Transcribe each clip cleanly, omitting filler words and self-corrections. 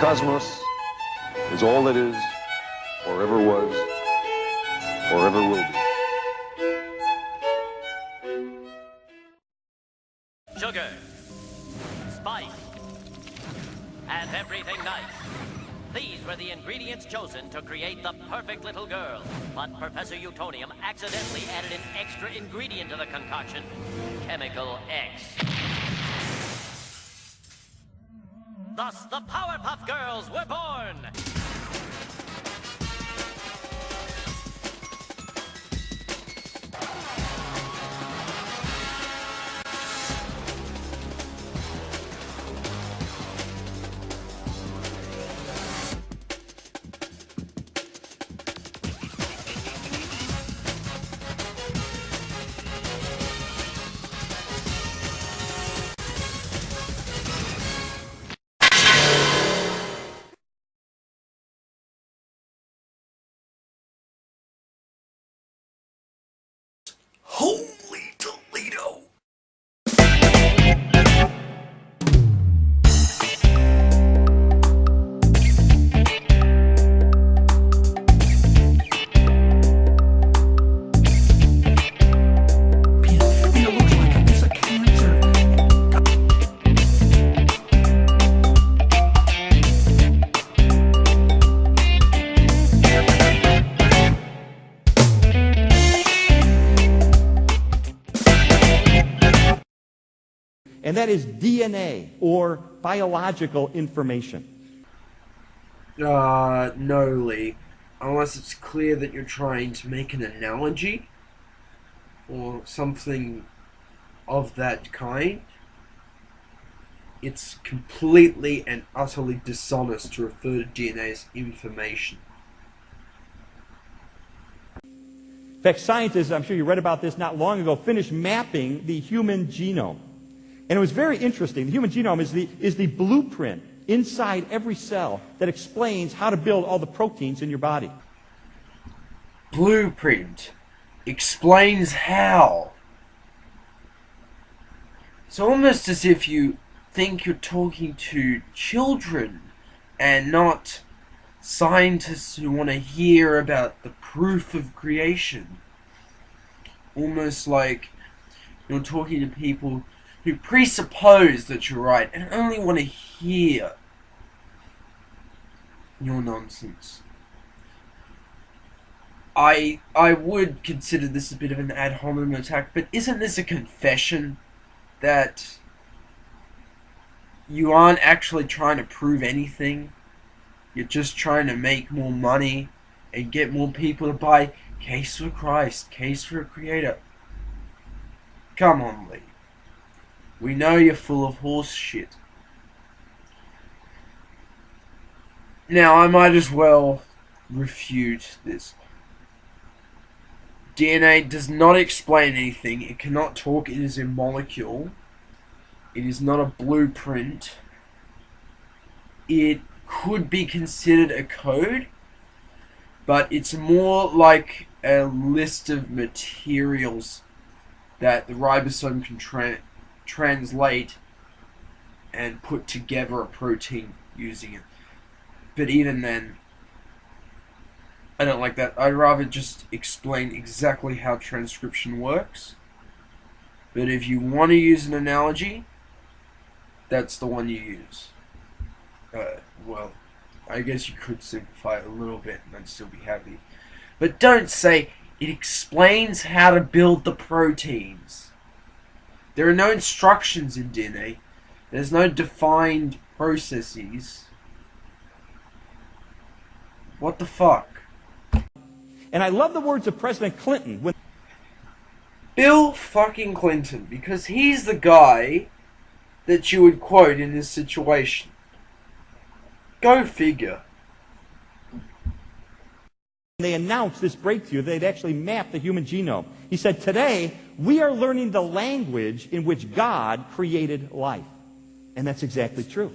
cosmos is all that is, or ever was, or ever will be. Sugar, spice, and everything nice. These were the ingredients chosen to create the perfect little girl. But Professor Utonium accidentally added an extra ingredient to the concoction, Chemical X. Thus, the Powerpuff Girls were born! Holy Toledo! Peter looks like a piece of cancer. And that is DNA, or biological information. No, Lee. Unless it's clear that you're trying to make an analogy, or something of that kind, it's completely and utterly dishonest to refer to DNA as information. In fact, scientists, I'm sure you read about this not long ago, finished mapping the human genome. And it was very interesting. The human genome is the blueprint inside every cell that explains how to build all the proteins in your body. Blueprint explains how. It's almost as if you think you're talking to children and not scientists who want to hear about the proof of creation. Almost like you're talking to people who presuppose that you're right and only want to hear your nonsense. I would consider this a bit of an ad hominem attack, but isn't this a confession that you aren't actually trying to prove anything? You're just trying to make more money and get more people to buy Case for Christ, Case for a Creator. Come on, Lee. We know you're full of horse shit. Now, I might as well refute this. DNA does not explain anything. It cannot talk. It is a molecule. It is not a blueprint. It could be considered a code, but it's more like a list of materials that the ribosome can translate and put together a protein using it. But even then, I don't like that. I'd rather just explain exactly how transcription works. But if you want to use an analogy, that's the one you use. Well, I guess you could simplify it a little bit and I'd still be happy. But don't say it explains how to build the proteins. There are no instructions in DNA. There's no defined processes. What the fuck? And I love the words of President Clinton when Bill fucking Clinton, because he's the guy that you would quote in this situation. Go figure. they announced this breakthrough, they'd actually mapped the human genome. He said, today, we are learning the language in which God created life. And that's exactly true.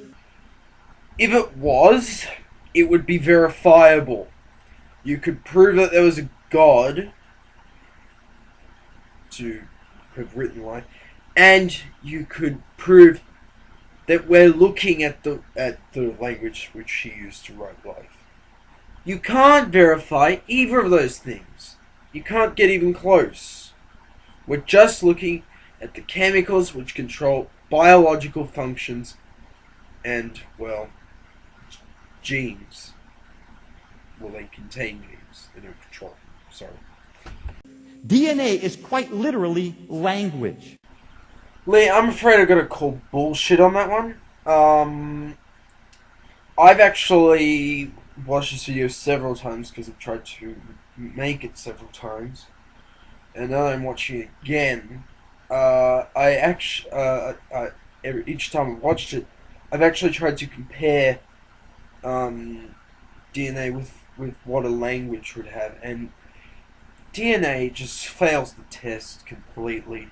If it was, it would be verifiable. You could prove that there was a God to have written life, and you could prove that we're looking at the language which she used to write life. You can't verify either of those things. You can't get even close. We're just looking at the chemicals which control biological functions and, well, genes. Well, they contain genes. They don't control them. Sorry. DNA is quite literally language. Lee, I'm afraid I've got to call bullshit on that one. I've actually watched this video several times because I've tried to make it several times, and now I'm watching it again. Each time I've watched it, I've actually tried to compare DNA with what a language would have, and DNA just fails the test completely.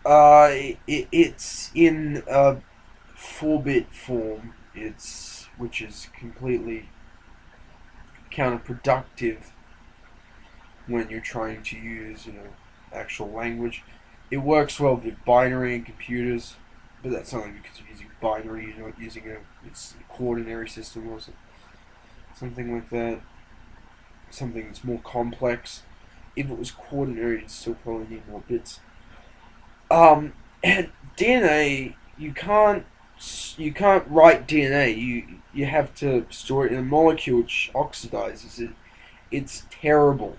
It's in a 4-bit form, which is completely counterproductive when you're trying to use, actual language. It works well with binary and computers, but that's only because you're using binary, you're not using it's a quaternary system or something like that. Something that's more complex. If it was quaternary, it'd still probably need more bits. And DNA, you can't write DNA. You have to store it in a molecule which oxidizes it. It's terrible.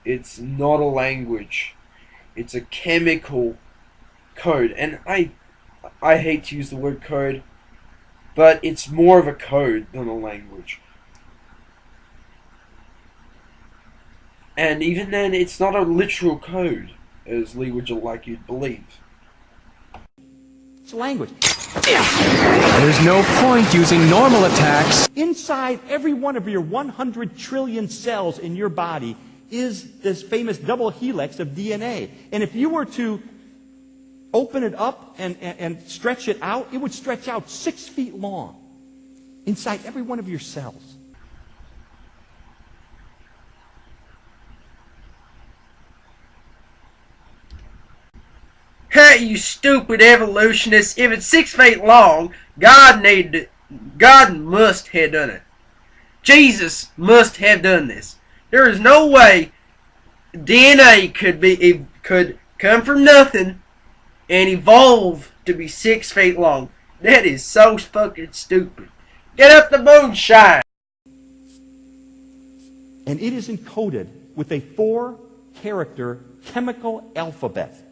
It's not a language. It's a chemical code. And I hate to use the word code, but it's more of a code than a language. And even then, it's not a literal code, as Lee would like you to believe. It's language. There's no point using normal attacks. Inside every one of your 100 trillion cells in your body is this famous double helix of DNA. And if you were to open it up and stretch it out, it would stretch out 6 feet long inside every one of your cells. Hey, you stupid evolutionist! If it's 6 feet long, God must have done it. Jesus must have done this. There is no way DNA could come from nothing and evolve to be 6 feet long. That is so fucking stupid. Get up the moonshine! And it is encoded with a 4-character chemical alphabet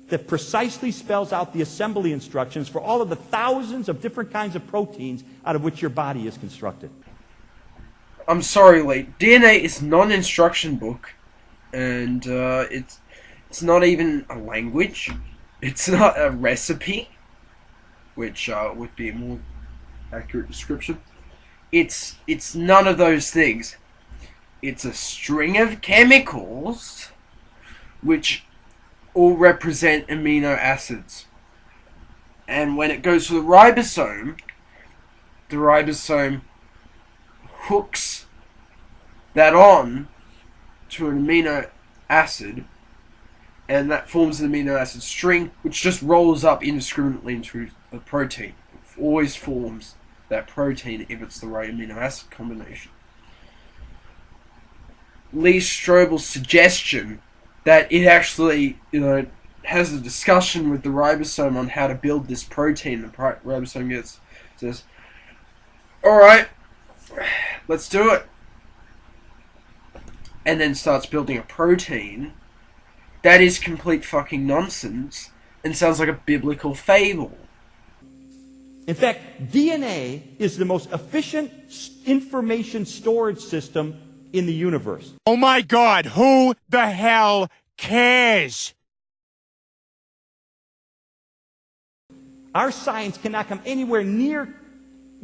that precisely spells out the assembly instructions for all of the thousands of different kinds of proteins out of which your body is constructed. I'm sorry, Lee. DNA is not an instruction book, and it's not even a language. It's not a recipe, which would be a more accurate description. It's none of those things. It's a string of chemicals which all represent amino acids. And when it goes to the ribosome hooks that on to an amino acid, and that forms an amino acid string, which just rolls up indiscriminately into a protein. It always forms that protein if it's the right amino acid combination. Lee Strobel's suggestion that it actually, has a discussion with the ribosome on how to build this protein. The ribosome says, alright, let's do it. And then starts building a protein. That is complete fucking nonsense and sounds like a biblical fable. In fact, DNA is the most efficient information storage system in the universe. Oh my God, who the hell cares? Our science cannot come anywhere near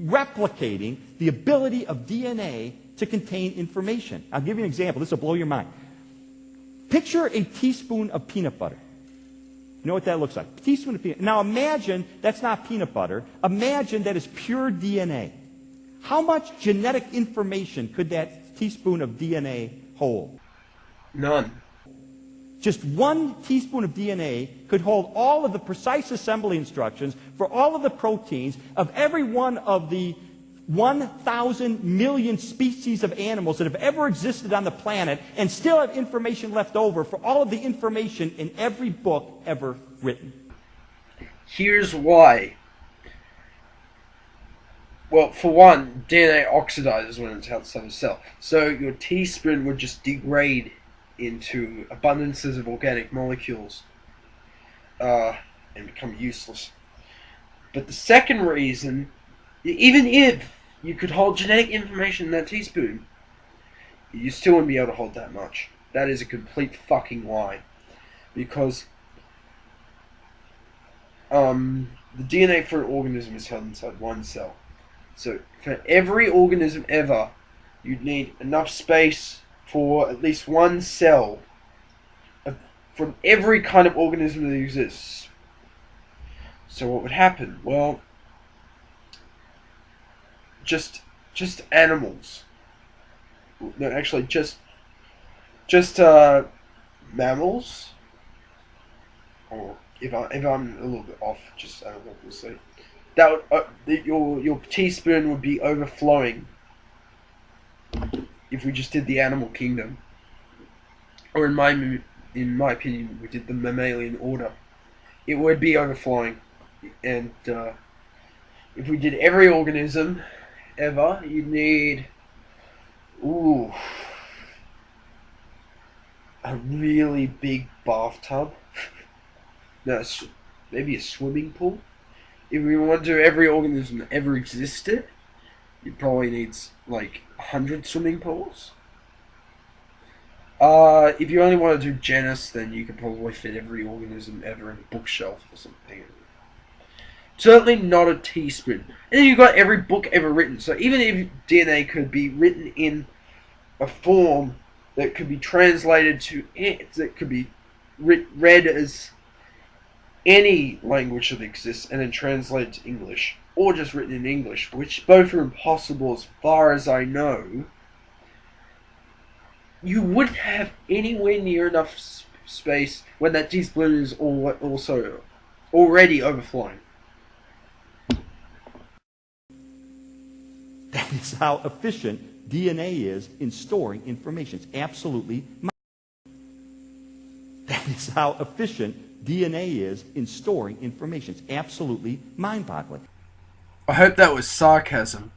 replicating the ability of DNA to contain information. I'll give you an example. This will blow your mind. Picture a teaspoon of peanut butter. You know what that looks like? A teaspoon of peanut. Now imagine that's not peanut butter. Imagine that is pure DNA. How much genetic information could that teaspoon of DNA hold? None. Just 1 teaspoon of DNA could hold all of the precise assembly instructions for all of the proteins of every one of the 1,000 million species of animals that have ever existed on the planet, and still have information left over for all of the information in every book ever written. Here's why. Well, for one, DNA oxidizes when it's outside the cell. So your teaspoon would just degrade into abundances of organic molecules and become useless. But the second reason, even if you could hold genetic information in that teaspoon, you still wouldn't be able to hold that much. That is a complete fucking lie. Because the DNA for an organism is held inside one cell. So for every organism ever, you'd need enough space for at least one cell from every kind of organism that exists. So what would happen? Well, just animals. No, actually, just mammals. Or if I'm a little bit off, just animals. We'll see. That would, your teaspoon would be overflowing if we just did the animal kingdom, or in my opinion, we did the mammalian order. It would be overflowing, and if we did every organism ever, you'd need a really big bathtub. No, maybe a swimming pool. If we want to do every organism that ever existed, you'd probably need like 100 swimming pools. If you only want to do genus, then you could probably fit every organism ever in a bookshelf or something. Certainly not a teaspoon. And then you've got every book ever written. So even if DNA could be written in a form that could be translated to, that could be read as any language that exists and then translated to English, or just written in English, which both are impossible as far as I know, you wouldn't have anywhere near enough space when that teaspoon is also already overflowing. That is how efficient DNA is in storing information. It's absolutely That is how efficient DNA is in storing information. It's absolutely mind-boggling. I hope that was sarcasm.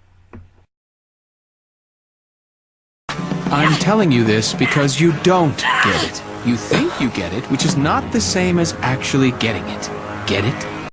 I'm telling you this because you don't get it. You think you get it, which is not the same as actually getting it. Get it?